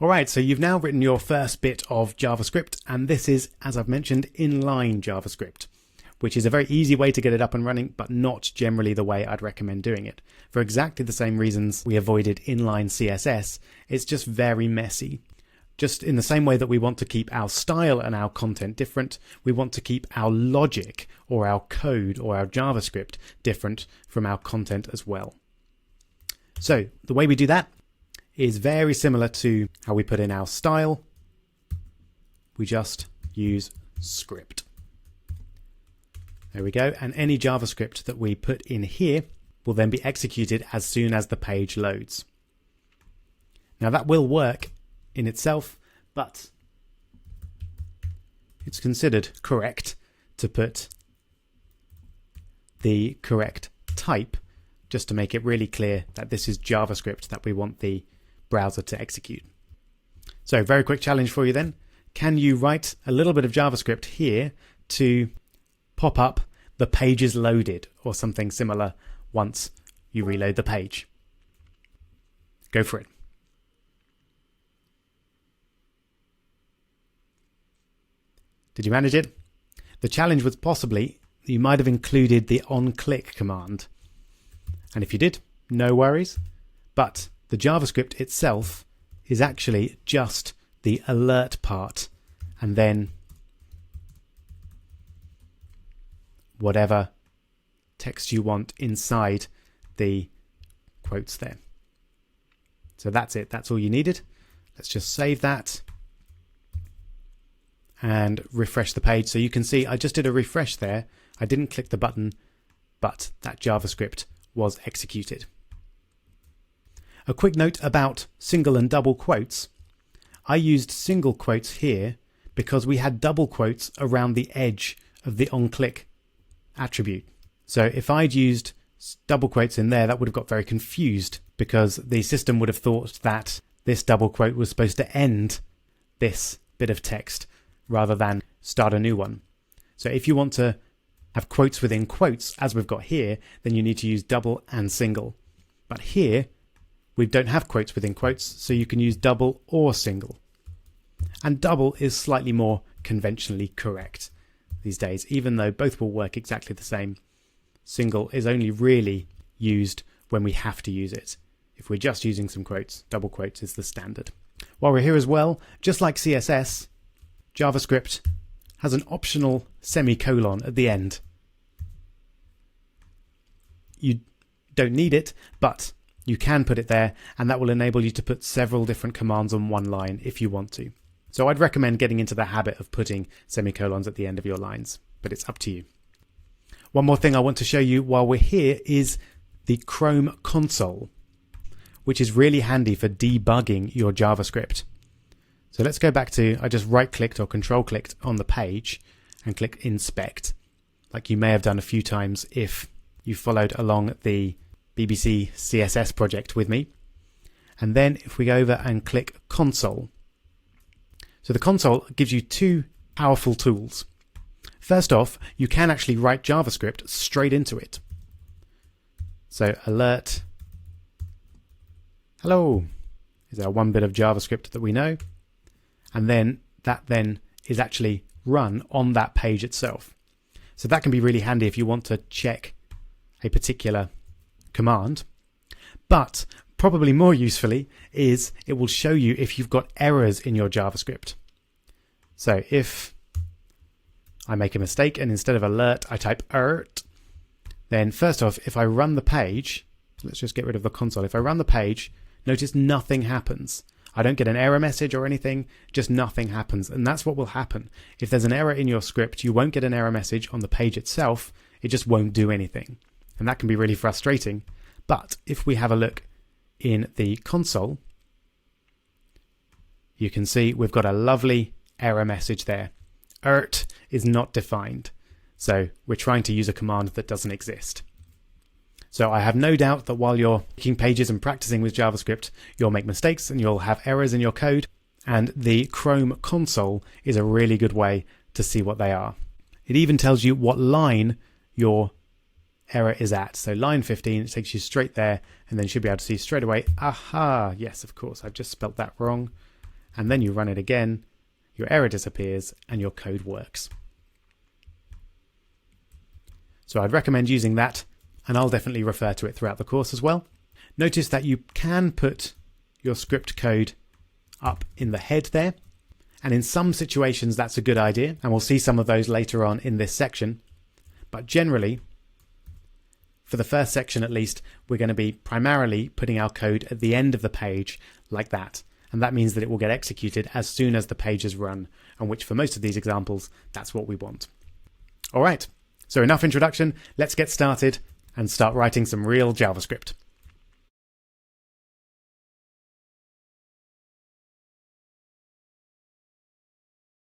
Alright, so you've now written your first bit of JavaScript, and this is, as I've mentioned, inline JavaScript, which is a very easy way to get it up and running, but not generally the way I'd recommend doing it. For exactly the same reasons we avoided inline CSS, it's just very messy. Just in the same way that we want to keep our style and our content different, we want to keep our logic or our code or our JavaScript different from our content as well. So the way we do that is very similar to how we put in our style. We just use script. There we go. And any JavaScript that we put in here will then be executed as soon as the page loads. Now that will work in itself, but it's considered correct to put the correct type just to make it really clear that this is JavaScript that we want the browser to execute. So very quick challenge for you then. Can you write a little bit of JavaScript here to pop up the page is loaded or something similar once you reload the page? Go for it. Did you manage it? The challenge was possibly you might have included the onClick command. And if you did, no worries. But the JavaScript itself is actually just the alert part and then whatever text you want inside the quotes there. So that's it. That's all you needed. Let's just save that and refresh the page. So you can see I just did a refresh there. I didn't click the button, but that JavaScript was executed. A quick note about single and double quotes. I used single quotes here because we had double quotes around the edge of the onClick attribute. So if I'd used double quotes in there, that would have got very confused because the system would have thought that this double quote was supposed to end this bit of text rather than start a new one. So if you want to have quotes within quotes, as we've got here, then you need to use double and single. But here, we don't have quotes within quotes, so you can use double or single. And double is slightly more conventionally correct these days, even though both will work exactly the same. Single is only really used when we have to use it. If we're just using some quotes, double quotes is the standard. While we're here as well, just like CSS, JavaScript has an optional semicolon at the end. You don't need it, but you can put it there, and that will enable you to put several different commands on one line if you want to. So I'd recommend getting into the habit of putting semicolons at the end of your lines, but it's up to you. One more thing I want to show you while we're here is the Chrome console, which is really handy for debugging your JavaScript. So let's go back to, I just right-clicked or control-clicked on the page and click Inspect, like you may have done a few times if you followed along the BBC CSS project with me. And then if we go over and click Console. So the console gives you two powerful tools. First off, you can actually write JavaScript straight into it. So alert, hello, is our one bit of JavaScript that we know. And then that then is actually run on that page itself. So that can be really handy if you want to check a particular command. But probably more usefully is it will show you if you've got errors in your JavaScript. So if I make a mistake and instead of alert I type ert, then first off, if I run the page, let's just get rid of the console. If I run the page, notice nothing happens. I don't get an error message or anything, just nothing happens. And that's what will happen. If there's an error in your script, you won't get an error message on the page itself. It just won't do anything. And that can be really frustrating. But if we have a look in the console, you can see we've got a lovely error message there. Ert is not defined. So we're trying to use a command that doesn't exist. So I have no doubt that while you're making pages and practicing with JavaScript, you'll make mistakes and you'll have errors in your code. And the Chrome console is a really good way to see what they are. It even tells you what line your error is at. So line 15, it takes you straight there and then you should be able to see straight away, aha, yes, of course, I've just spelt that wrong. and then you run it again, your error disappears and your code works. So I'd recommend using that, and I'll definitely refer to it throughout the course as well. Notice that you can put your script code up in the head there, and in some situations that's a good idea, and we'll see some of those later on in this section. But generally, for the first section at least, we're going to be primarily putting our code at the end of the page like that. And that means that it will get executed as soon as the page is run, and which for most of these examples, that's what we want. All right, so enough introduction. Let's get started and start writing some real JavaScript.